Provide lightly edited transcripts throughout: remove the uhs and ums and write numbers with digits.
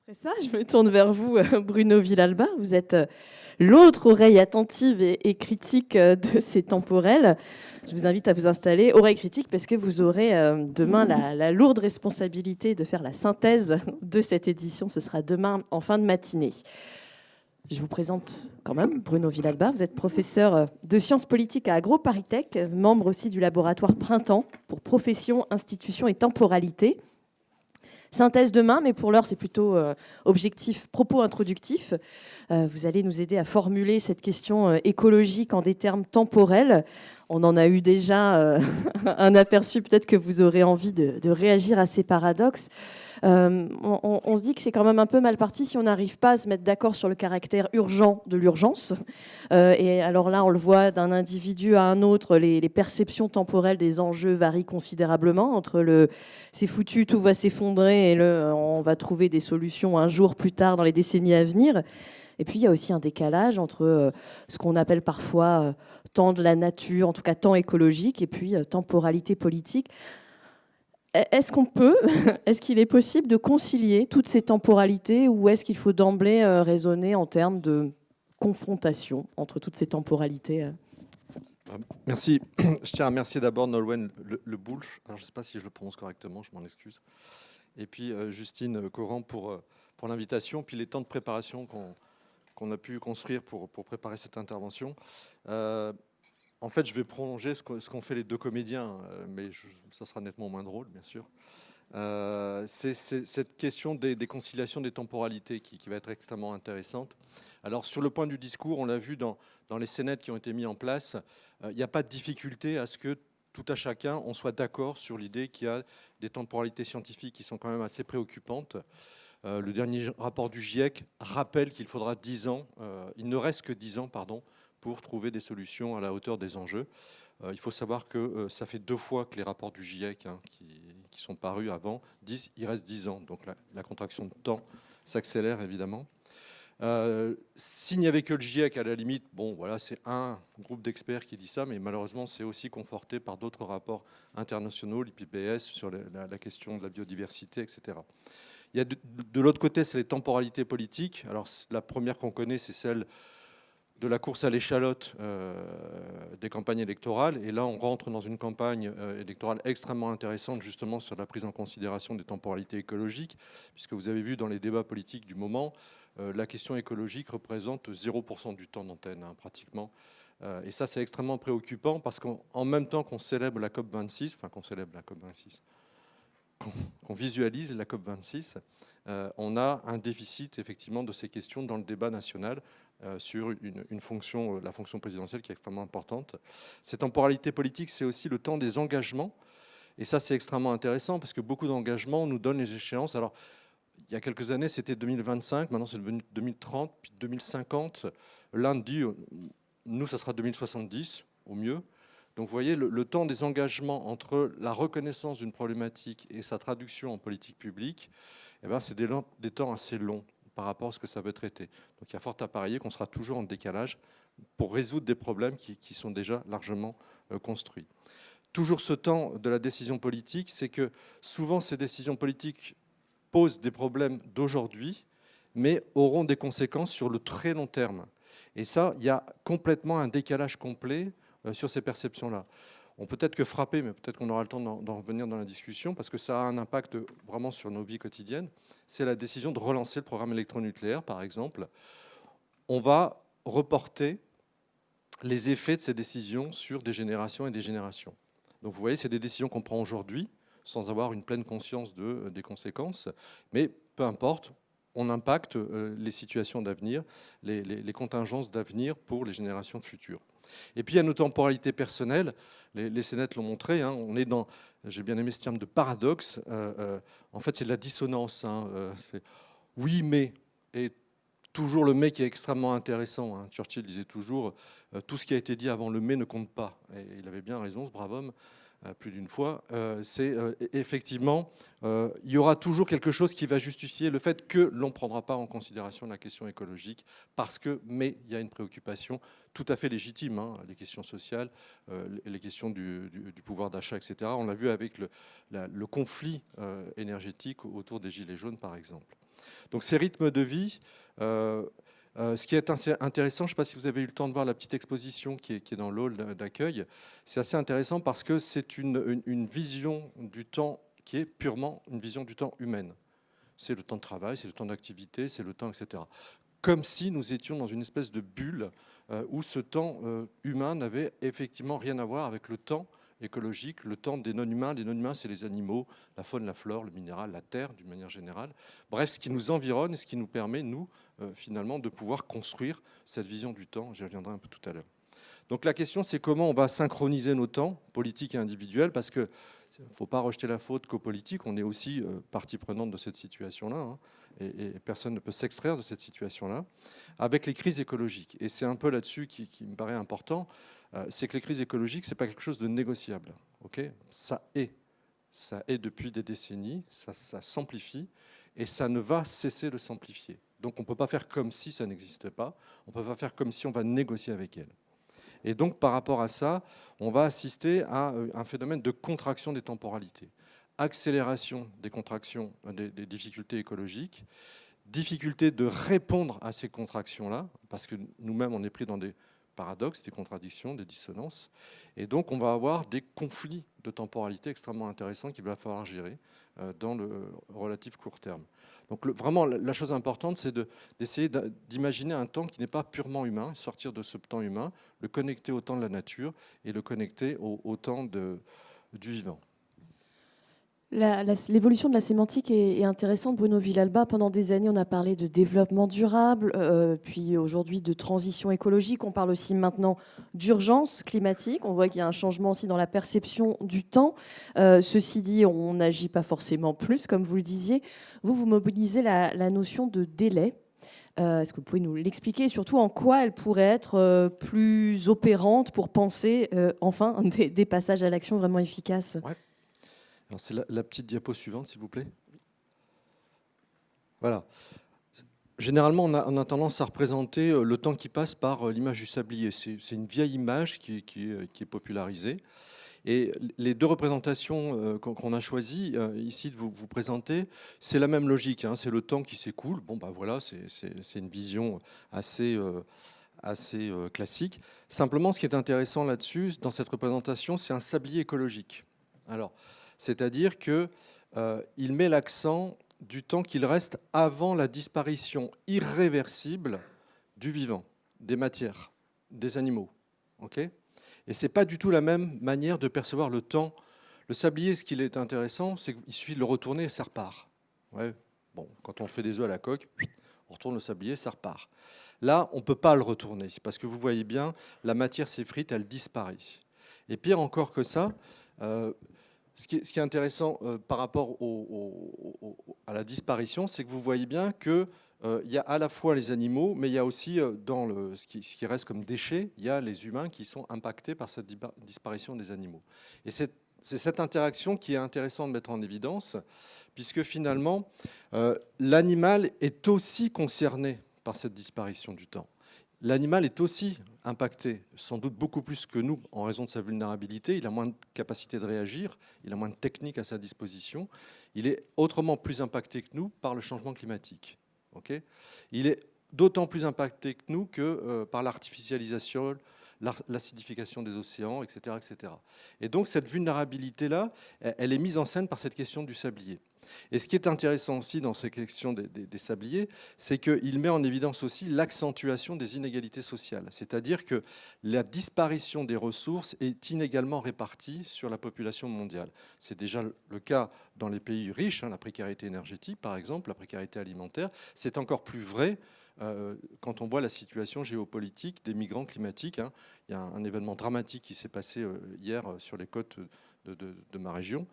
Après ça, je me tourne vers vous, Bruno Villalba. Vous êtes l'autre oreille attentive et critique de ces temporels. Je vous invite à vous installer, oreille critique, parce que vous aurez demain la lourde responsabilité de faire la synthèse de cette édition. Ce sera demain en fin de matinée. Je vous présente quand même Bruno Villalba. Vous êtes professeur de sciences politiques à AgroParisTech, membre aussi du laboratoire Printemps pour profession, institution et temporalité. Synthèse demain, mais pour l'heure, c'est plutôt objectif, propos introductif. Vous allez nous aider à formuler cette question écologique en des termes temporels. On en a eu déjà un aperçu, peut-être que vous aurez envie de réagir à ces paradoxes. On se dit que c'est quand même un peu mal parti si on n'arrive pas à se mettre d'accord sur le caractère urgent de l'urgence. Et alors là, on le voit d'un individu à un autre, les perceptions temporelles des enjeux varient considérablement entre le c'est foutu, tout va s'effondrer et le on va trouver des solutions un jour plus tard dans les décennies à venir. Et puis il y a aussi un décalage entre ce qu'on appelle parfois temps de la nature, en tout cas temps écologique, et puis temporalité politique. Est-ce qu'on peut, est-ce qu'il est possible de concilier toutes ces temporalités ou est-ce qu'il faut d'emblée raisonner en termes de confrontation entre toutes ces temporalités Merci. Je tiens à remercier d'abord Nolwenn Le Boulch. Alors, je ne sais pas si je le prononce correctement, je m'en excuse. Et puis Justine Coran pour l'invitation, puis les temps de préparation qu'on a pu construire pour préparer cette intervention. En fait, je vais prolonger ce qu'ont fait les deux comédiens, mais ça sera nettement moins drôle, bien sûr. C'est cette question des conciliations des temporalités qui va être extrêmement intéressante. Alors, sur le point du discours, on l'a vu dans les scénettes qui ont été mis en place, il n'y a pas de difficulté à ce que tout à chacun, on soit d'accord sur l'idée qu'il y a des temporalités scientifiques qui sont quand même assez préoccupantes. Le dernier rapport du GIEC rappelle qu'il faudra 10 ans, il ne reste que 10 ans, pardon, pour trouver des solutions à la hauteur des enjeux. Il faut savoir que ça fait 2 fois que les rapports du GIEC qui sont parus avant disent il reste 10 ans. Donc la contraction de temps s'accélère évidemment. S'il n'y avait que le GIEC, à la limite, bon, voilà, c'est un groupe d'experts qui dit ça, mais malheureusement, c'est aussi conforté par d'autres rapports internationaux, l'IPBES, sur la question de la biodiversité, etc. Il y a de l'autre côté, c'est les temporalités politiques. Alors, la première qu'on connaît, c'est celle de la course à l'échalote des campagnes électorales. Et là, on rentre dans une campagne électorale extrêmement intéressante, justement, sur la prise en considération des temporalités écologiques, puisque vous avez vu dans les débats politiques du moment, la question écologique représente 0% du temps d'antenne, hein, pratiquement. Et ça, c'est extrêmement préoccupant, parce qu'en même temps qu'on célèbre la COP26, enfin qu'on célèbre la COP26, qu'on visualise la COP26, on a un déficit effectivement de ces questions dans le débat national sur une fonction, la fonction présidentielle qui est extrêmement importante. Cette temporalité politique, c'est aussi le temps des engagements. Et ça, c'est extrêmement intéressant parce que beaucoup d'engagements nous donnent les échéances. Alors, il y a quelques années, c'était 2025, maintenant c'est devenu 2030, puis 2050. L'Inde dit, nous, ça sera 2070 au mieux. Donc vous voyez, le temps des engagements entre la reconnaissance d'une problématique et sa traduction en politique publique, eh ben, c'est des temps assez longs par rapport à ce que ça veut traiter. Donc il y a fort à parier qu'on sera toujours en décalage pour résoudre des problèmes qui sont déjà largement construits. Toujours ce temps de la décision politique, c'est que souvent ces décisions politiques posent des problèmes d'aujourd'hui, mais auront des conséquences sur le très long terme. Et ça, il y a complètement un décalage complet sur ces perceptions-là. On peut être que frapper, mais peut-être qu'on aura le temps d'en revenir dans la discussion, parce que ça a un impact vraiment sur nos vies quotidiennes. C'est la décision de relancer le programme électronucléaire, par exemple. On va reporter les effets de ces décisions sur des générations et des générations. Donc vous voyez, c'est des décisions qu'on prend aujourd'hui, sans avoir une pleine conscience des conséquences, mais peu importe, on impacte les situations d'avenir, les contingences d'avenir pour les générations futures. Et puis il y a nos temporalités personnelles, les scénettes l'ont montré, hein, on est dans, j'ai bien aimé ce terme de paradoxe, en fait c'est de la dissonance, hein, oui mais, et toujours le mais qui est extrêmement intéressant, hein. Churchill disait toujours, tout ce qui a été dit avant le mais ne compte pas, et il avait bien raison, ce brave homme, plus d'une fois, c'est effectivement, il y aura toujours quelque chose qui va justifier le fait que l'on ne prendra pas en considération la question écologique, parce que, mais il y a une préoccupation tout à fait légitime, hein, les questions sociales, les questions du pouvoir d'achat, etc. On l'a vu avec le conflit énergétique autour des Gilets jaunes, par exemple. Donc ces rythmes de vie, ce qui est assez intéressant, je ne sais pas si vous avez eu le temps de voir la petite exposition qui est dans l'hall d'accueil, c'est assez intéressant parce que c'est une vision du temps qui est purement une vision du temps humaine. C'est le temps de travail, c'est le temps d'activité, c'est le temps, etc. Comme si nous étions dans une espèce de bulle où ce temps humain n'avait effectivement rien à voir avec le temps écologique, le temps des non-humains. Les non-humains, c'est les animaux, la faune, la flore, le minéral, la terre, d'une manière générale. Bref, ce qui nous environne et ce qui nous permet, nous, finalement, de pouvoir construire cette vision du temps. J'y reviendrai un peu tout à l'heure. Donc la question, c'est comment on va synchroniser nos temps, politiques et individuels, parce qu'il ne faut pas rejeter la faute qu'aux politiques. On est aussi partie prenante de cette situation-là, hein, et personne ne peut s'extraire de cette situation-là, avec les crises écologiques. Et c'est un peu là-dessus qui me paraît important, c'est que les crises écologiques, ce n'est pas quelque chose de négociable. Okay, ça est depuis des décennies, ça s'amplifie, et ça ne va cesser de s'amplifier. Donc on ne peut pas faire comme si ça n'existait pas, on ne peut pas faire comme si on va négocier avec elle. Et donc, par rapport à ça, on va assister à un phénomène de contraction des temporalités, accélération des contractions, des difficultés écologiques, difficulté de répondre à ces contractions-là, parce que nous-mêmes, on est pris dans des paradoxes, des contradictions, des dissonances. Et donc, on va avoir des conflits de temporalité extrêmement intéressants qu'il va falloir gérer dans le relatif court terme. Donc vraiment, la chose importante, c'est d'essayer d'imaginer un temps qui n'est pas purement humain, sortir de ce temps humain, le connecter au temps de la nature et le connecter au temps du vivant. L'évolution de la sémantique est intéressante. Bruno Villalba, pendant des années, on a parlé de développement durable, puis aujourd'hui de transition écologique. On parle aussi maintenant d'urgence climatique. On voit qu'il y a un changement aussi dans la perception du temps. Ceci dit, on n'agit pas forcément plus, comme vous le disiez. Vous mobilisez la notion de délai. Est-ce que vous pouvez nous l'expliquer et surtout en quoi elle pourrait être plus opérante pour penser enfin des passages à l'action vraiment efficaces? Ouais. C'est la petite diapo suivante, s'il vous plaît. Voilà. Généralement, on a tendance à représenter le temps qui passe par l'image du sablier. C'est une vieille image qui est popularisée. Et les deux représentations qu'on a choisies ici de vous présenter, c'est la même logique, hein, c'est le temps qui s'écoule. Bon, bah voilà, c'est une vision assez classique. Simplement, ce qui est intéressant là-dessus, dans cette représentation, c'est un sablier écologique. Alors, c'est-à-dire qu'il met l'accent du temps qu'il reste avant la disparition irréversible du vivant, des matières, des animaux. Okay, et ce n'est pas du tout la même manière de percevoir le temps. Le sablier, ce qui est intéressant, c'est qu'il suffit de le retourner et ça repart. Ouais, bon, quand on fait des œufs à la coque, on retourne le sablier, ça repart. Là, on ne peut pas le retourner, parce que vous voyez bien, la matière s'effrite, elle disparaît. Et pire encore que ça, ce qui est intéressant par rapport à la disparition, c'est que vous voyez bien que il y a à la fois les animaux, mais il y a aussi, dans ce qui reste comme déchets, il y a les humains qui sont impactés par cette disparition des animaux. Et c'est cette interaction qui est intéressante de mettre en évidence, puisque finalement, l'animal est aussi concerné par cette disparition du temps. L'animal est aussi impacté, sans doute beaucoup plus que nous, en raison de sa vulnérabilité. Il a moins de capacité de réagir, il a moins de techniques à sa disposition. Il est autrement plus impacté que nous par le changement climatique. Okay, il est d'autant plus impacté que nous que par l'artificialisation, l'acidification des océans, etc., etc. Et donc cette vulnérabilité-là, elle est mise en scène par cette question du sablier. Et ce qui est intéressant aussi dans ces questions des sabliers, c'est qu'il met en évidence aussi l'accentuation des inégalités sociales. C'est-à-dire que la disparition des ressources est inégalement répartie sur la population mondiale. C'est déjà le cas dans les pays riches, hein, la précarité énergétique par exemple, la précarité alimentaire. C'est encore plus vrai quand on voit la situation géopolitique des migrants climatiques. Hein. Il y a un événement dramatique qui s'est passé hier sur les côtes de ma région,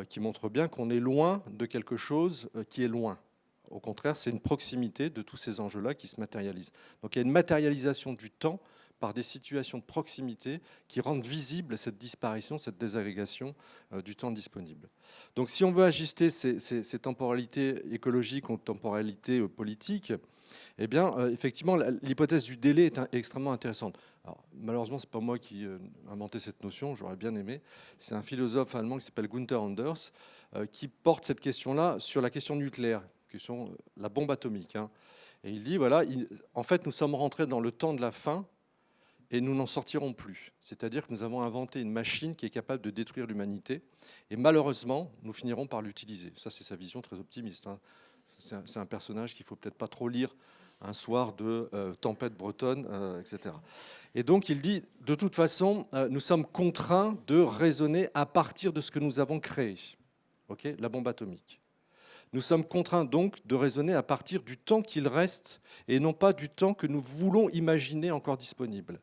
qui montre bien qu'on est loin de quelque chose qui est loin. Au contraire, c'est une proximité de tous ces enjeux-là qui se matérialisent. Donc il y a une matérialisation du temps par des situations de proximité qui rendent visible cette disparition, cette désagrégation du temps disponible. Donc si on veut ajuster ces temporalités écologiques aux temporalités politiques, eh bien, effectivement, l'hypothèse du délai est extrêmement intéressante. Alors, malheureusement, ce n'est pas moi qui ai inventé cette notion, j'aurais bien aimé. C'est un philosophe allemand qui s'appelle Günther Anders qui porte cette question-là sur la question nucléaire, question, la bombe atomique. Hein. Et il dit, voilà, en fait, nous sommes rentrés dans le temps de la fin et nous n'en sortirons plus. C'est-à-dire que nous avons inventé une machine qui est capable de détruire l'humanité et malheureusement, nous finirons par l'utiliser. Ça, c'est sa vision très optimiste. Hein. C'est un personnage qu'il ne faut peut-être pas trop lire un soir de tempête bretonne, etc. Et donc il dit, de toute façon, nous sommes contraints de raisonner à partir de ce que nous avons créé, okay, la bombe atomique. Nous sommes contraints donc de raisonner à partir du temps qu'il reste et non pas du temps que nous voulons imaginer encore disponible.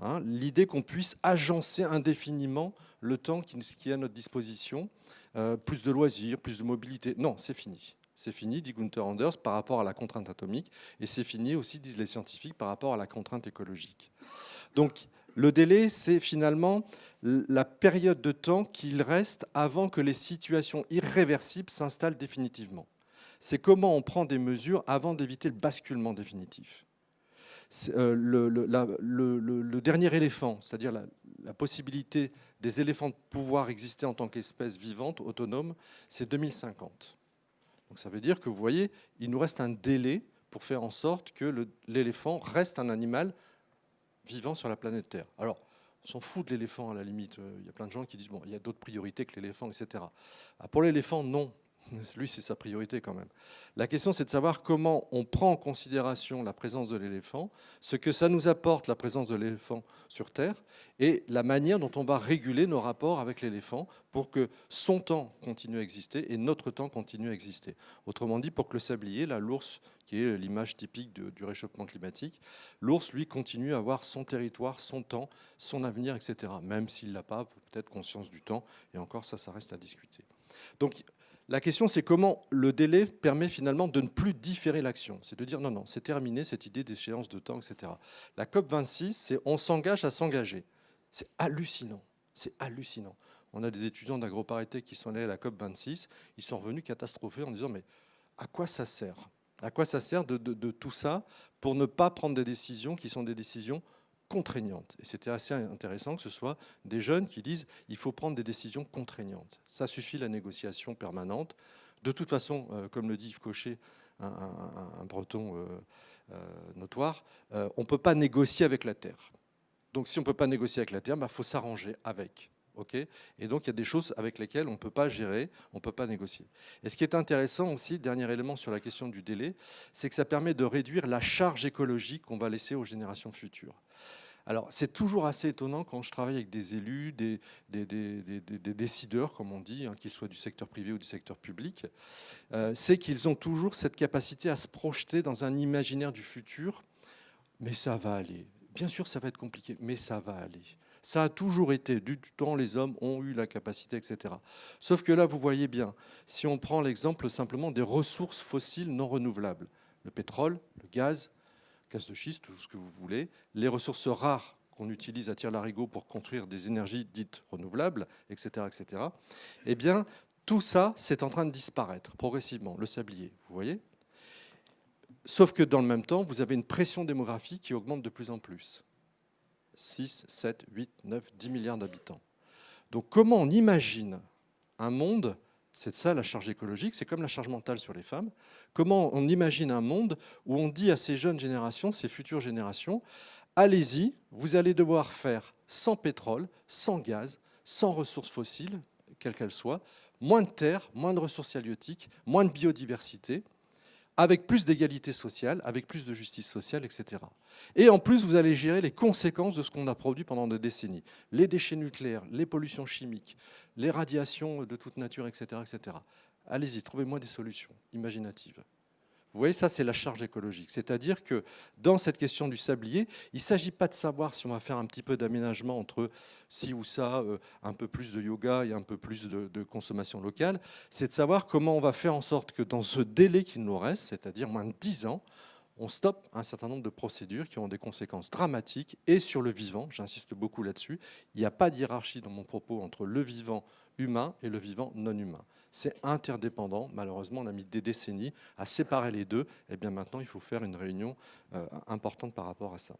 Hein, l'idée qu'on puisse agencer indéfiniment le temps qui est à notre disposition, plus de loisirs, plus de mobilité, non, c'est fini. C'est fini, dit Gunther Anders, par rapport à la contrainte atomique, et c'est fini aussi, disent les scientifiques, par rapport à la contrainte écologique. Donc, le délai, c'est finalement la période de temps qu'il reste avant que les situations irréversibles s'installent définitivement. C'est comment on prend des mesures avant d'éviter le basculement définitif. Le dernier éléphant, c'est-à-dire la possibilité des éléphants de pouvoir exister en tant qu'espèce vivante, autonome, c'est 2050. Donc ça veut dire que, vous voyez, il nous reste un délai pour faire en sorte que l'éléphant reste un animal vivant sur la planète Terre. Alors, on s'en fout de l'éléphant à la limite. Il y a plein de gens qui disent, bon, il y a d'autres priorités que l'éléphant, etc. Ah, pour l'éléphant, non. Lui, c'est sa priorité quand même. La question, c'est de savoir comment on prend en considération la présence de l'éléphant, ce que ça nous apporte, la présence de l'éléphant sur Terre, et la manière dont on va réguler nos rapports avec l'éléphant pour que son temps continue à exister et notre temps continue à exister. Autrement dit, pour que le sablier, là, l'ours, qui est l'image typique du réchauffement climatique, l'ours, lui, continue à avoir son territoire, son temps, son avenir, etc. Même s'il n'a pas peut-être conscience du temps, et encore ça reste à discuter. Donc, la question, c'est comment le délai permet finalement de ne plus différer l'action. C'est de dire non, non, c'est terminé cette idée d'échéance de temps, etc. La COP26, c'est on s'engage à s'engager. C'est hallucinant. C'est hallucinant. On a des étudiants d'AgroParité qui sont allés à la COP26, ils sont revenus catastrophés en disant mais à quoi ça sert? À quoi ça sert de tout ça pour ne pas prendre des décisions qui sont des décisions contraignantes. Et c'était assez intéressant que ce soit des jeunes qui disent il faut prendre des décisions contraignantes. Ça suffit la négociation permanente. De toute façon, comme le dit Yves Cochet, un breton notoire, on ne peut pas négocier avec la terre. Donc si on ne peut pas négocier avec la terre, il faut s'arranger avec. Okay, et donc il y a des choses avec lesquelles on ne peut pas gérer, on ne peut pas négocier. Et ce qui est intéressant aussi, dernier élément sur la question du délai, c'est que ça permet de réduire la charge écologique qu'on va laisser aux générations futures. Alors c'est toujours assez étonnant quand je travaille avec des élus, des décideurs, comme on dit, hein, qu'ils soient du secteur privé ou du secteur public, c'est qu'ils ont toujours cette capacité à se projeter dans un imaginaire du futur, mais ça va aller. Bien sûr, ça va être compliqué, mais ça va aller. Ça a toujours été, du temps, les hommes ont eu la capacité, etc. Sauf que là, vous voyez bien, si on prend l'exemple simplement des ressources fossiles non renouvelables, le pétrole, le gaz de schiste, tout ce que vous voulez, les ressources rares qu'on utilise à tire-larigot pour construire des énergies dites renouvelables, etc., etc., eh bien, tout ça, c'est en train de disparaître progressivement, le sablier, vous voyez ? Sauf que dans le même temps, vous avez une pression démographique qui augmente de plus en plus. 6, 7, 8, 9, 10 milliards d'habitants. Donc comment on imagine un monde, c'est ça la charge écologique, c'est comme la charge mentale sur les femmes, comment on imagine un monde où on dit à ces jeunes générations, ces futures générations, allez-y, vous allez devoir faire sans pétrole, sans gaz, sans ressources fossiles, quelles qu'elles soient, moins de terre, moins de ressources halieutiques, moins de biodiversité, avec plus d'égalité sociale, avec plus de justice sociale, etc. Et en plus, vous allez gérer les conséquences de ce qu'on a produit pendant des décennies. Les déchets nucléaires, les pollutions chimiques, les radiations de toute nature, etc. etc. Allez-y, trouvez-moi des solutions imaginatives. Vous voyez, ça, c'est la charge écologique. C'est-à-dire que dans cette question du sablier, il ne s'agit pas de savoir si on va faire un petit peu d'aménagement entre ci ou ça, un peu plus de yoga et un peu plus de consommation locale. C'est de savoir comment on va faire en sorte que dans ce délai qu'il nous reste, c'est-à-dire moins de 10 ans, on stoppe un certain nombre de procédures qui ont des conséquences dramatiques et sur le vivant, j'insiste beaucoup là-dessus, il n'y a pas de hiérarchie dans mon propos entre le vivant humain et le vivant non humain. C'est interdépendant. Malheureusement, on a mis des décennies à séparer les deux. Et bien maintenant, il faut faire une réunion importante par rapport à ça.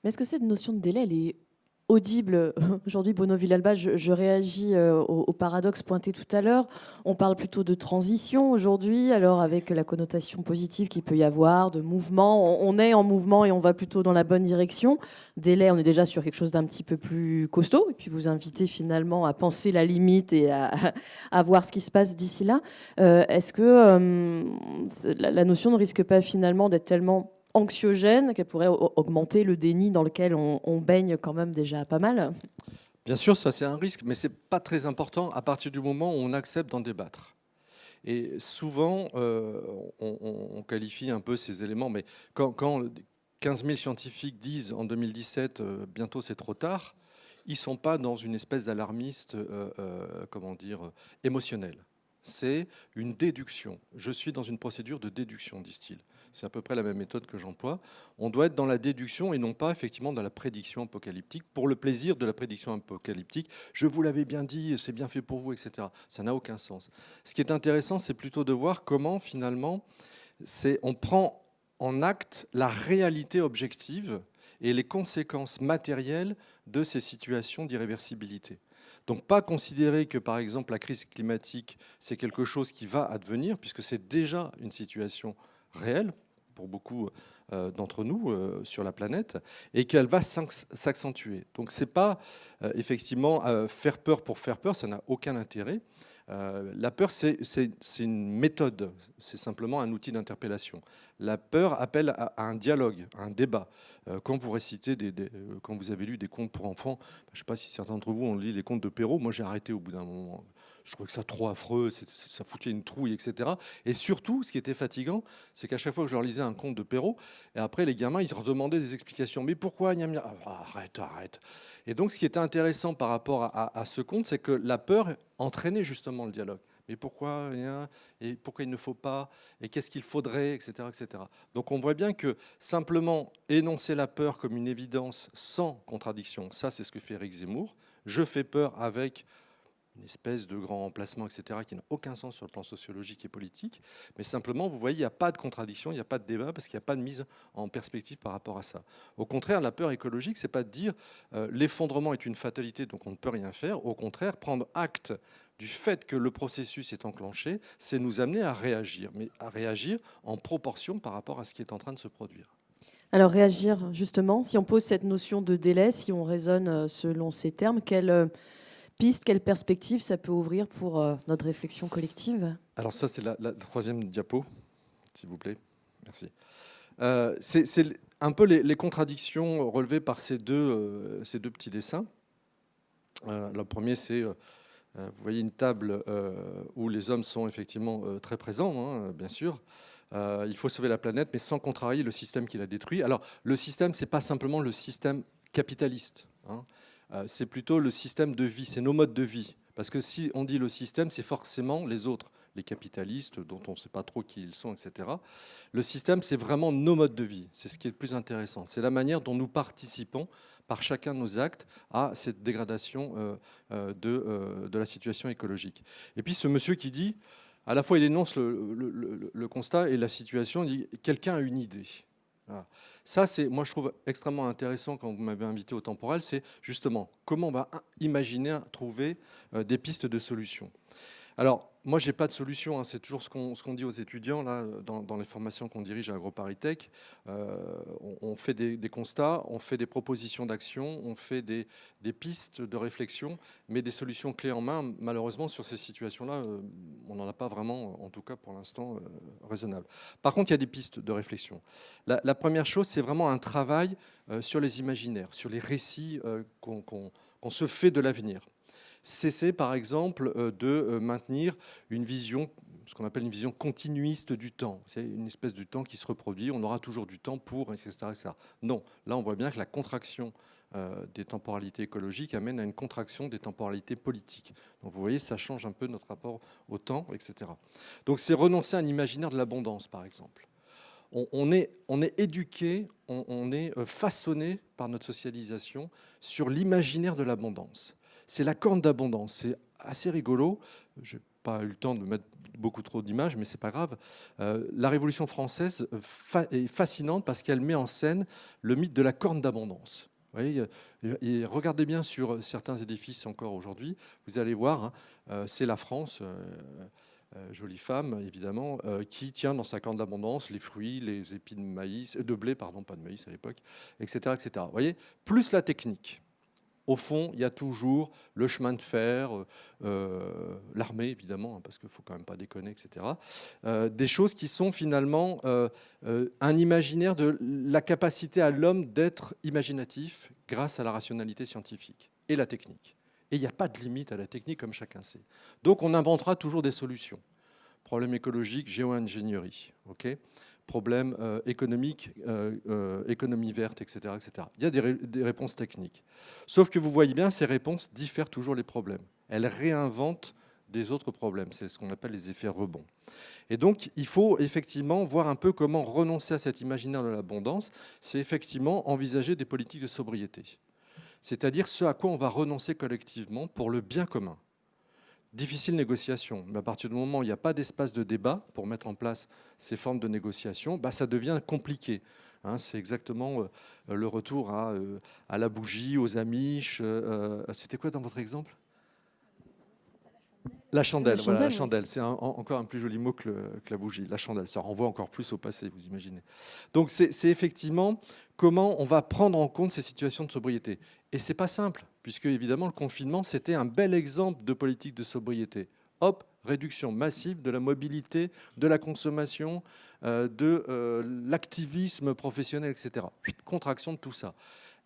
Mais est-ce que cette notion de délai, elle est audible. Aujourd'hui, Bruno Villalba, je réagis au paradoxe pointé tout à l'heure. On parle plutôt de transition aujourd'hui, alors avec la connotation positive qu'il peut y avoir, de mouvement. On est en mouvement et on va plutôt dans la bonne direction. Délai, on est déjà sur quelque chose d'un petit peu plus costaud. Et puis vous invitez finalement à penser la limite et à voir ce qui se passe d'ici là. Est-ce que la notion ne risque pas finalement d'être tellement anxiogène, qu'elle pourrait augmenter le déni dans lequel on baigne quand même déjà pas mal? Bien sûr, ça c'est un risque, mais c'est pas très important à partir du moment où on accepte d'en débattre. Et souvent, on qualifie un peu ces éléments, mais quand 15 000 scientifiques disent en 2017 bientôt c'est trop tard, ils ne sont pas dans une espèce d'alarmiste, comment dire, émotionnel. C'est une déduction. Je suis dans une procédure de déduction, disent-ils. C'est à peu près la même méthode que j'emploie. On doit être dans la déduction et non pas effectivement dans la prédiction apocalyptique, pour le plaisir de la prédiction apocalyptique. Je vous l'avais bien dit, c'est bien fait pour vous, etc. Ça n'a aucun sens. Ce qui est intéressant, c'est plutôt de voir comment finalement on prend en acte la réalité objective et les conséquences matérielles de ces situations d'irréversibilité. Donc pas considérer que par exemple la crise climatique c'est quelque chose qui va advenir, puisque c'est déjà une situation réelle pour beaucoup d'entre nous sur la planète, et qu'elle va s'accentuer. Donc c'est pas effectivement faire peur pour faire peur, ça n'a aucun intérêt. La peur, c'est une méthode, c'est simplement un outil d'interpellation. La peur appelle à un dialogue, à un débat. Quand vous récitez, quand vous avez lu des contes pour enfants, je ne sais pas si certains d'entre vous ont lu les contes de Perrault, moi j'ai arrêté au bout d'un moment. Je trouvais que ça trop affreux, ça foutait une trouille, etc. Et surtout, ce qui était fatigant, c'est qu'à chaque fois que je leur lisais un conte de Perrault, et après les gamins, ils redemandaient des explications. Mais pourquoi arrête. Et donc, ce qui était intéressant par rapport à ce conte, c'est que la peur entraînait justement le dialogue. Mais pourquoi et pourquoi il ne faut pas, et qu'est-ce qu'il faudrait, etc., etc. Donc on voit bien que simplement énoncer la peur comme une évidence sans contradiction, ça c'est ce que fait Éric Zemmour. Je fais peur avec une espèce de grand emplacement, etc., qui n'a aucun sens sur le plan sociologique et politique. Mais simplement, vous voyez, il n'y a pas de contradiction, il n'y a pas de débat, parce qu'il n'y a pas de mise en perspective par rapport à ça. Au contraire, la peur écologique, c'est pas de dire l'effondrement est une fatalité, donc on ne peut rien faire. Au contraire, prendre acte du fait que le processus est enclenché, c'est nous amener à réagir, mais à réagir en proportion par rapport à ce qui est en train de se produire. Alors réagir, justement, si on pose cette notion de délai, si on raisonne selon ces termes, quelle piste, quelle perspective ça peut ouvrir pour notre réflexion collective? Alors ça, c'est la troisième diapo, s'il vous plaît. Merci. C'est un peu les contradictions relevées par ces deux petits dessins. Le premier, c'est, vous voyez une table où les hommes sont effectivement très présents, hein, bien sûr. Il faut sauver la planète, mais sans contrarier le système qui l'a détruit. Alors, le système, c'est pas simplement le système capitaliste, hein. C'est plutôt le système de vie, c'est nos modes de vie. Parce que si on dit le système, c'est forcément les autres, les capitalistes, dont on ne sait pas trop qui ils sont, etc. Le système, c'est vraiment nos modes de vie. C'est ce qui est le plus intéressant. C'est la manière dont nous participons par chacun de nos actes à cette dégradation de la situation écologique. Et puis ce monsieur qui dit, à la fois il énonce le constat et la situation, il dit quelqu'un a une idée. Voilà. Ça, c'est, moi, je trouve extrêmement intéressant quand vous m'avez invité au temporel, c'est justement comment on va imaginer trouver des pistes de solutions. Alors, moi, je n'ai pas de solution, hein. C'est toujours ce qu'on dit aux étudiants là, dans les formations qu'on dirige à AgroParisTech. On fait des constats, on fait des propositions d'action, on fait des pistes de réflexion, mais des solutions clés en main, malheureusement, sur ces situations-là, on n'en a pas vraiment, en tout cas pour l'instant, raisonnable. Par contre, il y a des pistes de réflexion. La première chose, c'est vraiment un travail sur les imaginaires, sur les récits qu'on se fait de l'avenir. Cesser, par exemple, de maintenir une vision, ce qu'on appelle une vision continuiste du temps. C'est une espèce de temps qui se reproduit, on aura toujours du temps pour, etc., etc. Non, là on voit bien que la contraction des temporalités écologiques amène à une contraction des temporalités politiques. Donc vous voyez, ça change un peu notre rapport au temps, etc. Donc c'est renoncer à un imaginaire de l'abondance, par exemple. On est éduqué, on est façonné par notre socialisation sur l'imaginaire de l'abondance. C'est la corne d'abondance. C'est assez rigolo. Je n'ai pas eu le temps de mettre beaucoup trop d'images, mais ce n'est pas grave. La Révolution française est fascinante parce qu'elle met en scène le mythe de la corne d'abondance. Vous voyez, et regardez bien sur certains édifices encore aujourd'hui, vous allez voir, hein, c'est la France, jolie femme évidemment, qui tient dans sa corne d'abondance les fruits, les épis de maïs, de blé, pardon, pas de maïs à l'époque, etc., etc. Vous voyez, plus la technique. Au fond, il y a toujours le chemin de fer, l'armée évidemment, hein, parce qu'il ne faut quand même pas déconner, etc. Des choses qui sont finalement un imaginaire de la capacité à l'homme d'être imaginatif grâce à la rationalité scientifique et la technique. Et il n'y a pas de limite à la technique, comme chacun sait. Donc on inventera toujours des solutions. Problème écologique, géo-ingénierie. Okay, problème économique, économie verte, etc., etc. Il y a des réponses techniques. Sauf que vous voyez bien, ces réponses diffèrent toujours les problèmes. Elles réinventent des autres problèmes. C'est ce qu'on appelle les effets rebonds. Et donc, il faut effectivement voir un peu comment renoncer à cet imaginaire de l'abondance. C'est effectivement envisager des politiques de sobriété. C'est-à-dire ce à quoi on va renoncer collectivement pour le bien commun. Difficile négociation, mais à partir du moment où il n'y a pas d'espace de débat pour mettre en place ces formes de négociation, bah, ça devient compliqué. Hein, c'est exactement le retour à la bougie, aux amiches. C'était quoi dans votre exemple ? La chandelle, voilà, la chandelle. Oui. C'est encore un plus joli mot que la bougie, la chandelle. Ça renvoie encore plus au passé, vous imaginez. Donc c'est effectivement comment on va prendre en compte ces situations de sobriété. Et c'est pas simple, puisque évidemment le confinement, c'était un bel exemple de politique de sobriété. Hop, réduction massive de la mobilité, de la consommation, de l'activisme professionnel, etc. Contraction de tout ça.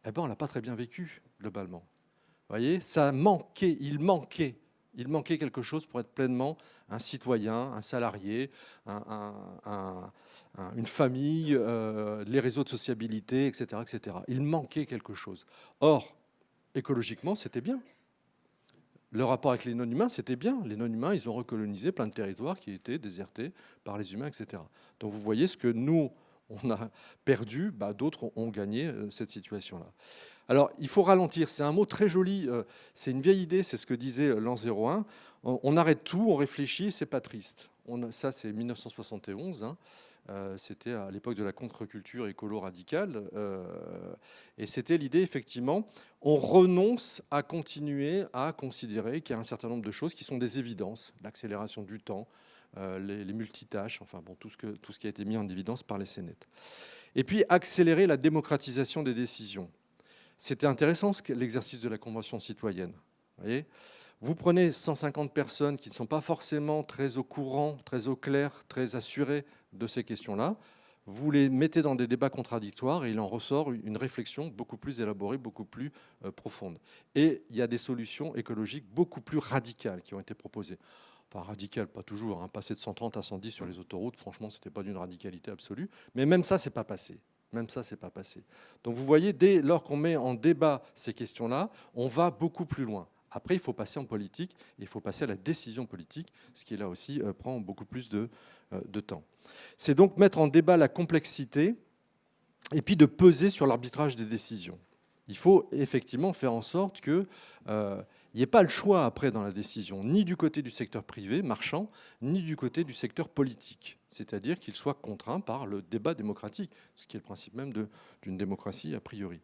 Eh ben, on l'a pas très bien vécu, globalement. Vous voyez, ça manquait, il manquait quelque chose pour être pleinement un citoyen, un salarié, une famille, les réseaux de sociabilité, etc., etc. Il manquait quelque chose. Or, écologiquement, c'était bien. Le rapport avec les non-humains, c'était bien. Les non-humains, ils ont recolonisé plein de territoires qui étaient désertés par les humains, etc. Donc vous voyez ce que nous, on a perdu, bah, d'autres ont gagné cette situation-là. Alors, il faut ralentir. C'est un mot très joli. C'est une vieille idée. C'est ce que disait l'an 01. On arrête tout, on réfléchit, c'est pas triste. Ça, c'est 1971. Hein. C'était à l'époque de la contre-culture écolo-radicale. Et c'était l'idée, effectivement, on renonce à continuer à considérer qu'il y a un certain nombre de choses qui sont des évidences. L'accélération du temps, les multitâches, enfin bon, tout ce qui a été mis en évidence par les Sénètes. Et puis, accélérer la démocratisation des décisions. C'était intéressant l'exercice de la Convention citoyenne. Vous prenez 150 personnes qui ne sont pas forcément très au courant, très au clair, très assurées de ces questions-là. Vous les mettez dans des débats contradictoires et il en ressort une réflexion beaucoup plus élaborée, beaucoup plus profonde. Et il y a des solutions écologiques beaucoup plus radicales qui ont été proposées. Enfin, radicales, pas toujours. Hein. Passer de 130 à 110 sur les autoroutes, franchement, ce n'était pas d'une radicalité absolue. Mais même ça, ce n'est pas passé. Même ça, ce n'est pas passé. Donc vous voyez, dès lors qu'on met en débat ces questions-là, on va beaucoup plus loin. Après, il faut passer en politique, il faut passer à la décision politique, ce qui là aussi prend beaucoup plus de temps. C'est donc mettre en débat la complexité et puis de peser sur l'arbitrage des décisions. Il faut effectivement faire en sorte qu'il n'y ait pas le choix après dans la décision, ni du côté du secteur privé, marchand, ni du côté du secteur politique. C'est-à-dire qu'il soit contraint par le débat démocratique, ce qui est le principe même d'une démocratie a priori.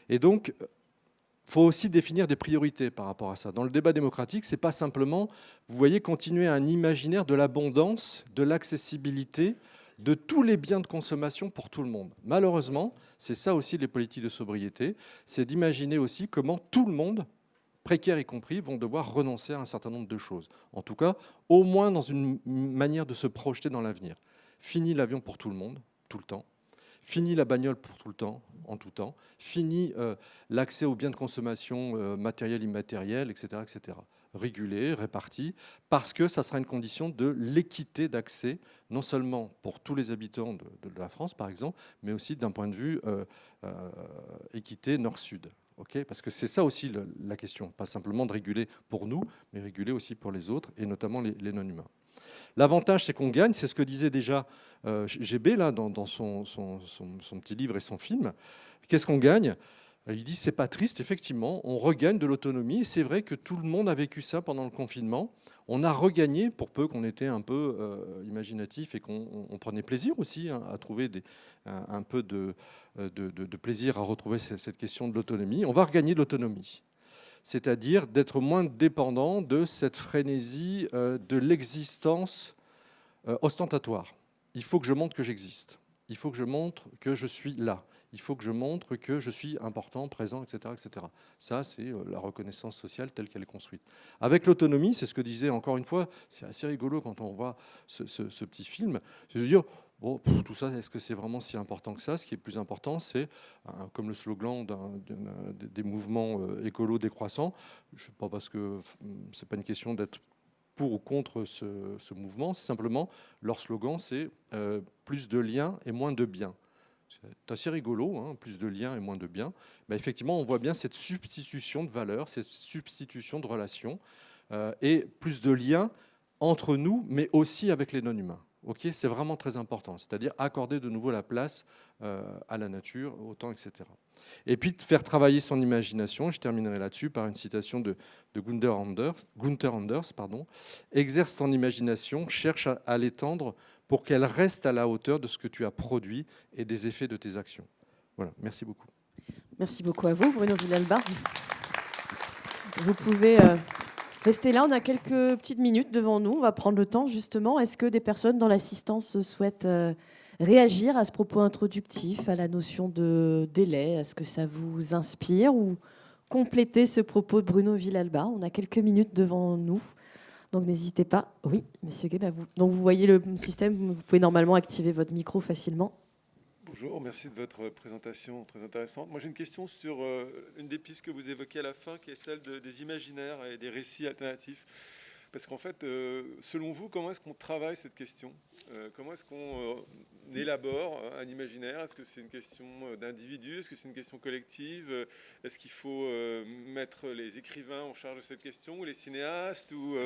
Et donc, il faut aussi définir des priorités par rapport à ça. Dans le débat démocratique, ce n'est pas simplement, vous voyez, continuer un imaginaire de l'abondance, de l'accessibilité, de tous les biens de consommation pour tout le monde. Malheureusement, c'est ça aussi les politiques de sobriété, c'est d'imaginer aussi comment tout le monde, précaires y compris, vont devoir renoncer à un certain nombre de choses. En tout cas, au moins dans une manière de se projeter dans l'avenir. Fini l'avion pour tout le monde, tout le temps. Fini la bagnole pour tout le temps, en tout temps. Fini l'accès aux biens de consommation matériels, immatériels, etc., etc. Régulé, réparti, parce que ça sera une condition de l'équité d'accès, non seulement pour tous les habitants de la France, par exemple, mais aussi d'un point de vue équité nord-sud. Okay, parce que c'est ça aussi la question, pas simplement de réguler pour nous, mais réguler aussi pour les autres, et notamment les non-humains. L'avantage, c'est qu'on gagne, c'est ce que disait déjà GB là, dans son petit livre et son film. Qu'est-ce qu'on gagne ? Il dit c'est pas triste, effectivement, on regagne de l'autonomie. Et c'est vrai que tout le monde a vécu ça pendant le confinement. On a regagné, pour peu qu'on était un peu imaginatif et qu'on prenait plaisir aussi hein, à trouver un peu de plaisir à retrouver cette question de l'autonomie. On va regagner de l'autonomie, c'est-à-dire d'être moins dépendant de cette frénésie de l'existence ostentatoire. Il faut que je montre que j'existe. Il faut que je montre que je suis là. Il faut que je montre que je suis important, présent, etc. etc. Ça, c'est la reconnaissance sociale telle qu'elle est construite. Avec l'autonomie, c'est ce que disait encore une fois, c'est assez rigolo quand on voit ce petit film, c'est de dire, bon, tout ça, est-ce que c'est vraiment si important que ça? Ce qui est plus important, c'est, comme le slogan des mouvements écolos décroissants, je sais pas parce que c'est pas une question d'être pour ou contre ce mouvement, c'est simplement, leur slogan, c'est plus de liens et moins de biens. C'est assez rigolo, hein, plus de liens et moins de biens. Ben, effectivement, on voit bien cette substitution de valeurs, cette substitution de relations, et plus de liens entre nous, mais aussi avec les non-humains. Okay, c'est vraiment très important, c'est-à-dire accorder de nouveau la place à la nature, au temps, etc. Et puis de faire travailler son imagination, je terminerai là-dessus par une citation de Gunther Anders, pardon. Exerce ton imagination, cherche à l'étendre pour qu'elle reste à la hauteur de ce que tu as produit et des effets de tes actions. Voilà, merci beaucoup. Merci beaucoup à vous, Bruno Villalba. Vous pouvez rester là, on a quelques petites minutes devant nous, on va prendre le temps justement. Est-ce que des personnes dans l'assistance souhaitent réagir à ce propos introductif, à la notion de délai? Est-ce que ça vous inspire ou compléter ce propos de Bruno Villalba? On a quelques minutes devant nous, donc n'hésitez pas. Oui, Monsieur Guay, donc vous voyez le système, vous pouvez normalement activer votre micro facilement. Bonjour, merci de votre présentation très intéressante. Moi j'ai une question sur une des pistes que vous évoquez à la fin, qui est celle des imaginaires et des récits alternatifs. Parce qu'en fait, selon vous, comment est-ce qu'on travaille cette question? Comment est-ce qu'on élabore un imaginaire? Est-ce que c'est une question d'individu? Est-ce que c'est une question collective? Est-ce qu'il faut mettre les écrivains en charge de cette question, ou les cinéastes, ou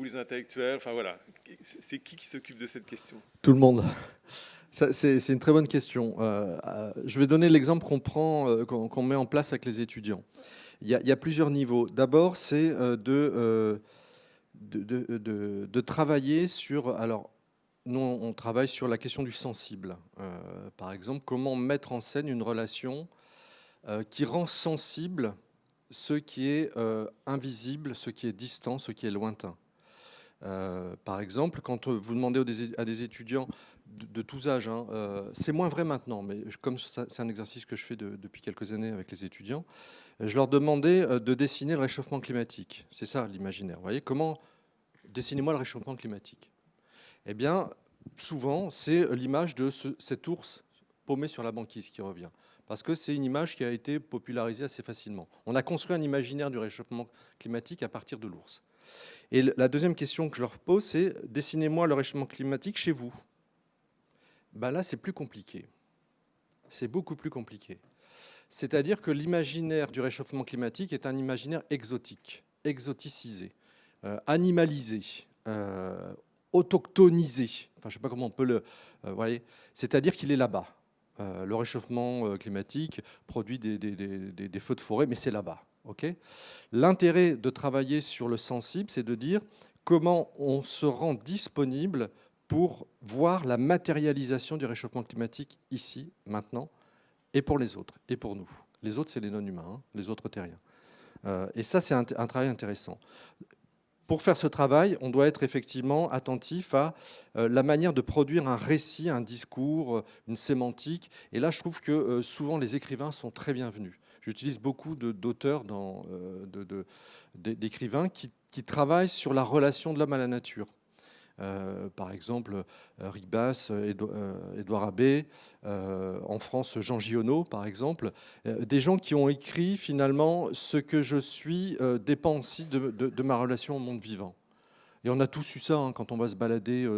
les intellectuels? Enfin voilà, c'est qui s'occupe de cette question? Tout le monde. C'est une très bonne question. Je vais donner l'exemple qu'on met en place avec les étudiants. Il y a plusieurs niveaux. D'abord, c'est de travailler sur... Alors, nous, on travaille sur la question du sensible. Par exemple, comment mettre en scène une relation qui rend sensible ce qui est invisible, ce qui est distant, ce qui est lointain. Par exemple, quand vous demandez à des étudiants de tous âges, hein, c'est moins vrai maintenant, mais comme c'est un exercice que je fais depuis quelques années avec les étudiants, je leur demandais de dessiner le réchauffement climatique. C'est ça l'imaginaire. Vous voyez, comment dessinez-moi le réchauffement climatique? Eh bien, souvent, c'est l'image de cet ours paumé sur la banquise qui revient. Parce que c'est une image qui a été popularisée assez facilement. On a construit un imaginaire du réchauffement climatique à partir de l'ours. Et la deuxième question que je leur pose, c'est « Dessinez-moi le réchauffement climatique chez vous ». Ben là, c'est plus compliqué. C'est beaucoup plus compliqué. C'est-à-dire que l'imaginaire du réchauffement climatique est un imaginaire exotique, exoticisé, animalisé, autochtonisé. Enfin, je ne sais pas comment on peut le... voyez, c'est-à-dire qu'il est là-bas. Le réchauffement climatique produit des feux de forêt, mais c'est là-bas. Okay. L'intérêt de travailler sur le sensible, c'est de dire comment on se rend disponible pour voir la matérialisation du réchauffement climatique ici, maintenant, et pour les autres, et pour nous. Les autres, c'est les non-humains, hein, les autres terriens. Et ça, c'est un travail intéressant. Pour faire ce travail, on doit être effectivement attentif à la manière de produire un récit, un discours, une sémantique. Et là, je trouve que souvent, les écrivains sont très bienvenus. J'utilise beaucoup d'auteurs, d'écrivains qui travaillent sur la relation de l'homme à la nature. Par exemple, Ribas, Édouard Abbé, en France, Jean Giono, par exemple. Des gens qui ont écrit, finalement, ce que je suis dépend aussi de ma relation au monde vivant. Et on a tous eu ça hein, quand on va se balader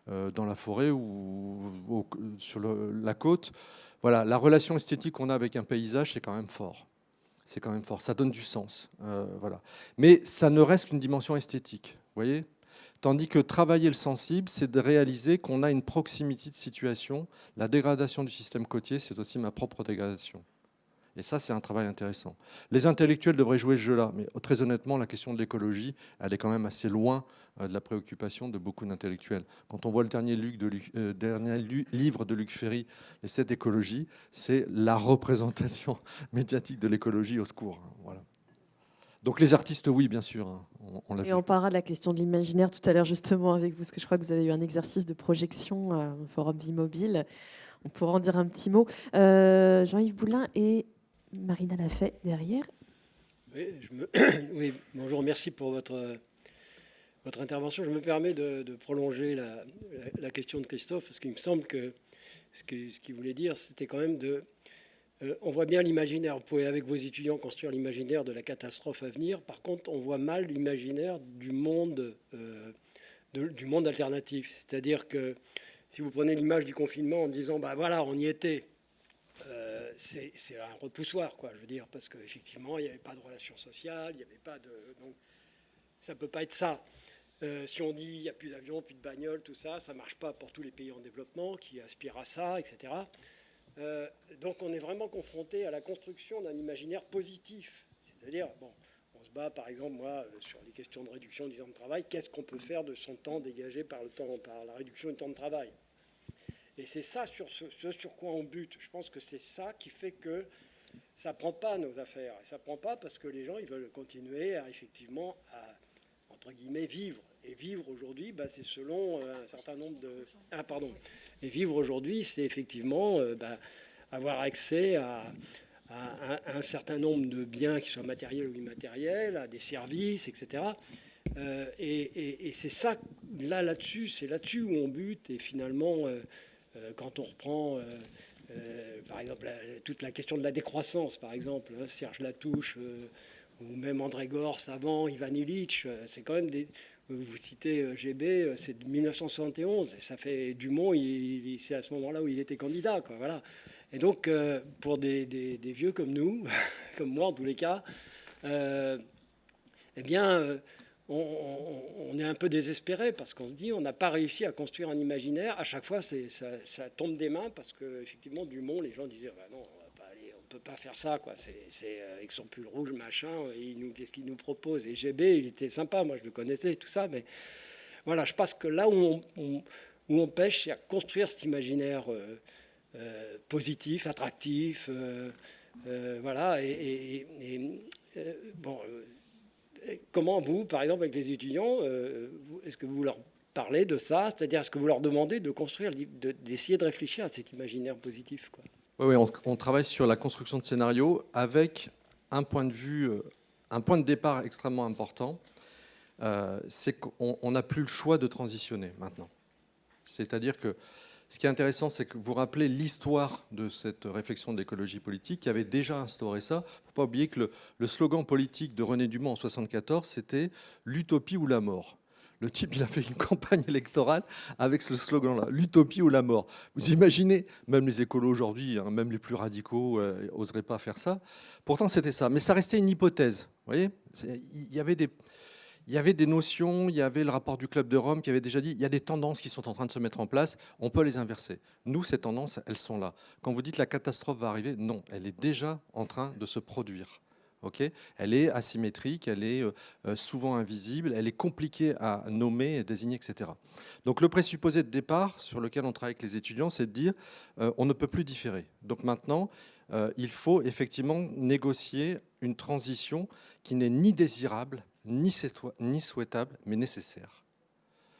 dans la forêt ou sur la côte. Voilà, la relation esthétique qu'on a avec un paysage, c'est quand même fort. C'est quand même fort, ça donne du sens. Voilà. Mais ça ne reste qu'une dimension esthétique, vous voyez ? Tandis que travailler le sensible, c'est de réaliser qu'on a une proximité de situation. La dégradation du système côtier, c'est aussi ma propre dégradation. Et ça, c'est un travail intéressant. Les intellectuels devraient jouer ce jeu-là, mais très honnêtement, la question de l'écologie, elle est quand même assez loin de la préoccupation de beaucoup d'intellectuels. Quand on voit le dernier livre de Luc Ferry, Les 7 écologies, c'est la représentation médiatique de l'écologie, au secours. Voilà. Donc les artistes, oui, bien sûr. On l'a vu. Et on parlera de la question de l'imaginaire tout à l'heure, justement, avec vous, parce que je crois que vous avez eu un exercice de projection au Forum Vie Mobile. On pourra en dire un petit mot. Jean-Yves Boulin et Marina Lafay derrière. Oui, oui, bonjour, merci pour votre intervention. Je me permets de prolonger la question de Christophe, parce qu'il me semble que ce qu'il voulait dire, c'était quand même on voit bien l'imaginaire. Vous pouvez, avec vos étudiants, construire l'imaginaire de la catastrophe à venir. Par contre, on voit mal l'imaginaire du monde alternatif. C'est-à-dire que si vous prenez l'image du confinement en disant, bah voilà, on y était, c'est un repoussoir, quoi, je veux dire, parce qu'effectivement, il n'y avait pas de relations sociales, il n'y avait pas de... Donc, ça ne peut pas être ça. Si on dit il n'y a plus d'avions, plus de bagnoles, tout ça, ça ne marche pas pour tous les pays en développement qui aspirent à ça, etc. Donc on est vraiment confronté à la construction d'un imaginaire positif. C'est-à-dire, bon, on se bat par exemple, moi, sur les questions de réduction du temps de travail, qu'est-ce qu'on peut faire de son temps dégagé par la réduction du temps de travail? Et c'est ça sur quoi on bute. Je pense que c'est ça qui fait que ça ne prend pas nos affaires. Et ça ne prend pas parce que les gens ils veulent continuer effectivement à, entre guillemets, vivre. Et vivre aujourd'hui, bah, c'est selon un certain nombre de... Ah, pardon. Et vivre aujourd'hui, c'est effectivement avoir accès à un certain nombre de biens qui soient matériels ou immatériels, à des services, etc. Et c'est ça, là-dessus, c'est là-dessus où on bute. Et finalement, quand on reprend, par exemple, toute la question de la décroissance, par exemple, Serge Latouche, ou même André Gorz avant, Ivan Illich, c'est quand même des... Vous citez GB, c'est de 1971, et ça fait Dumont, c'est à ce moment-là où il était candidat, quoi, voilà. Et donc, pour des vieux comme nous, comme moi en tous les cas, eh bien, on est un peu désespéré parce qu'on se dit on n'a pas réussi à construire un imaginaire. À chaque fois, ça tombe des mains parce qu'effectivement, Dumont, les gens disaient bah non, on peut pas faire ça, quoi. C'est avec son pull rouge, machin, qu'est-ce qu'il nous propose? Et GB, il était sympa, moi je le connaissais, tout ça, mais voilà, je pense que là où on pêche, c'est à construire cet imaginaire positif, attractif, voilà, bon, comment vous, par exemple, avec les étudiants, est-ce que vous leur parlez de ça? C'est-à-dire, est-ce que vous leur demandez de construire, d'essayer de réfléchir à cet imaginaire positif, quoi? Oui, on travaille sur la construction de scénarios avec un point de vue, un point de départ extrêmement important. C'est qu'on n'a plus le choix de transitionner maintenant. C'est-à-dire que ce qui est intéressant, c'est que vous rappelez l'histoire de cette réflexion de l'écologie politique qui avait déjà instauré ça. Il ne faut pas oublier que le slogan politique de René Dumont en 1974, c'était « l'utopie ou la mort ». Le type, il a fait une campagne électorale avec ce slogan-là, l'utopie ou la mort. Vous imaginez, même les écolos aujourd'hui, hein, même les plus radicaux n'oseraient pas faire ça. Pourtant, c'était ça. Mais ça restait une hypothèse. Vous voyez, il y avait des notions, il y avait le rapport du Club de Rome qui avait déjà dit il y a des tendances qui sont en train de se mettre en place, on peut les inverser. Nous, ces tendances, elles sont là. Quand vous dites la catastrophe va arriver, non, elle est déjà en train de se produire. Okay, elle est asymétrique, elle est souvent invisible, elle est compliquée à nommer, désigner, etc. Donc le présupposé de départ sur lequel on travaille avec les étudiants, c'est de dire on ne peut plus différer. Donc maintenant, il faut effectivement négocier une transition qui n'est ni désirable, ni souhaitable, mais nécessaire.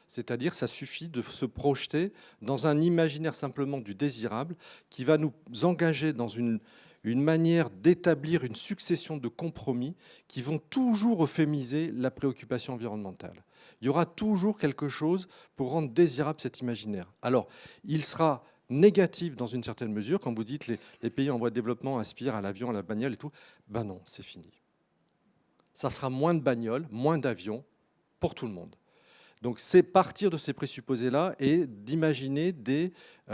C'est-à-dire ça suffit de se projeter dans un imaginaire simplement du désirable qui va nous engager dans une manière d'établir une succession de compromis qui vont toujours euphémiser la préoccupation environnementale. Il y aura toujours quelque chose pour rendre désirable cet imaginaire. Alors, il sera négatif dans une certaine mesure, quand vous dites les pays en voie de développement aspirent à l'avion, à la bagnole et tout, ben non, c'est fini. Ça sera moins de bagnoles, moins d'avions pour tout le monde. Donc c'est partir de ces présupposés-là et d'imaginer des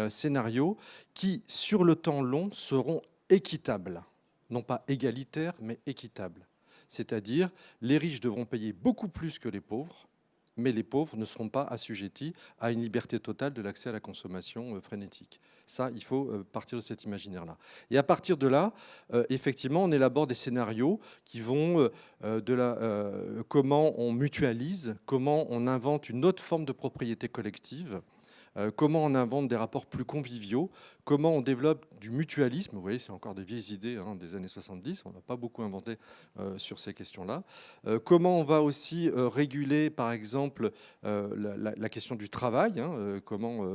scénarios qui, sur le temps long, seront équitables. Non pas égalitaires, mais équitables. C'est-à-dire, les riches devront payer beaucoup plus que les pauvres, mais les pauvres ne seront pas assujettis à une liberté totale de l'accès à la consommation frénétique. Ça, il faut partir de cet imaginaire-là. Et à partir de là, effectivement, on élabore des scénarios qui vont de comment on mutualise, comment on invente une autre forme de propriété collective, comment on invente des rapports plus conviviaux, comment on développe du mutualisme. Vous voyez, c'est encore des vieilles idées des années 70, on n'a pas beaucoup inventé sur ces questions-là. Comment on va aussi réguler, par exemple, la question du travail, comment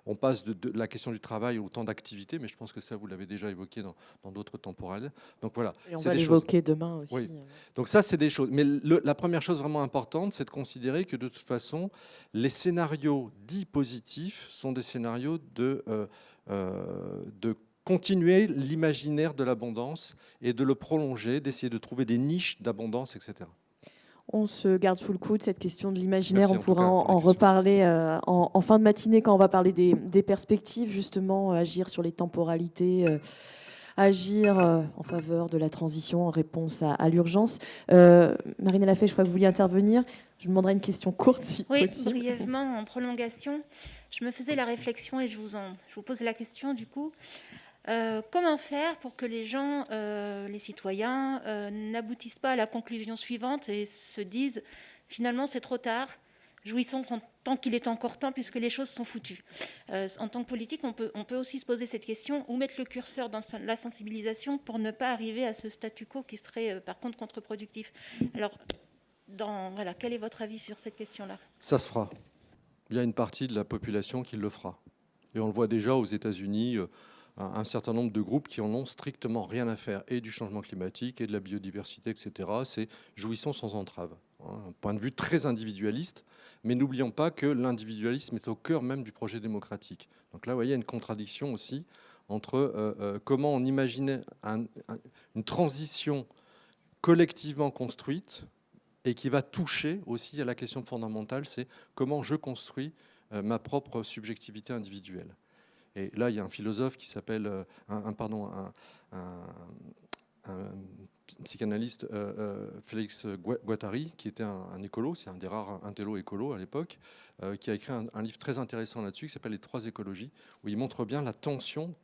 on passe de la question du travail au temps d'activité, mais je pense que ça, vous l'avez déjà évoqué dans d'autres temporels. Donc voilà. Et on va l'évoquer demain aussi. Oui. Donc ça, c'est des choses. Mais la première chose vraiment importante, c'est de considérer que de toute façon, les scénarios dits positifs sont des scénarios de continuer l'imaginaire de l'abondance et de le prolonger, d'essayer de trouver des niches d'abondance, etc. On se garde sous le coude cette question de l'imaginaire. Merci On pourra en reparler en fin de matinée quand on va parler des perspectives, justement, agir sur les temporalités, agir en faveur de la transition en réponse à l'urgence. Marina Lafay, je crois que vous vouliez intervenir. Je vous demanderai une question courte, si possible. Oui, brièvement, en prolongation. Je me faisais la réflexion et je vous pose la question du coup. Comment faire pour que les gens, les citoyens, n'aboutissent pas à la conclusion suivante et se disent finalement c'est trop tard, jouissons tant qu'il est encore temps puisque les choses sont foutues. En tant que politique, on peut aussi se poser cette question, où mettre le curseur dans la sensibilisation pour ne pas arriver à ce statu quo qui serait par contre contre-productif. Alors, quel est votre avis sur cette question-là ? Ça se fera. Il y a une partie de la population qui le fera. Et on le voit déjà aux États-Unis, un certain nombre de groupes qui en ont strictement rien à faire, et du changement climatique, et de la biodiversité, etc. C'est jouissons sans entrave. Un point de vue très individualiste, mais n'oublions pas que l'individualisme est au cœur même du projet démocratique. Donc là, vous voyez, il y a une contradiction aussi entre comment on imaginait une transition collectivement construite et qui va toucher aussi à la question fondamentale, c'est comment je construis ma propre subjectivité individuelle. Et là, il y a un philosophe qui s'appelle, un psychanalyste, Félix Guattari, qui était un écolo, c'est un des rares intello écolos à l'époque, qui a écrit un livre très intéressant là-dessus, qui s'appelle Les trois écologies, où il montre bien la tension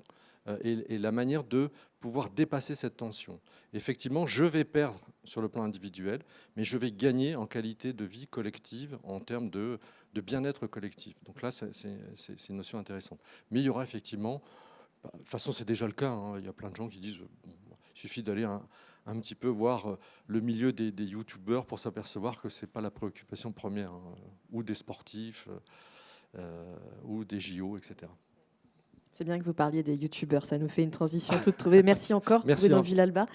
et la manière de pouvoir dépasser cette tension. Effectivement, je vais perdre sur le plan individuel, mais je vais gagner en qualité de vie collective, en termes de bien-être collectif. Donc là, c'est une notion intéressante. Mais il y aura effectivement, de toute façon c'est déjà le cas, il y a plein de gens qui disent, il suffit d'aller un petit peu voir le milieu des youtubeurs pour s'apercevoir que ce n'est pas la préoccupation première, ou des sportifs, ou des JO, etc. C'est bien que vous parliez des youtubeurs, ça nous fait une transition toute trouvée. Merci encore, Bruno Villalba.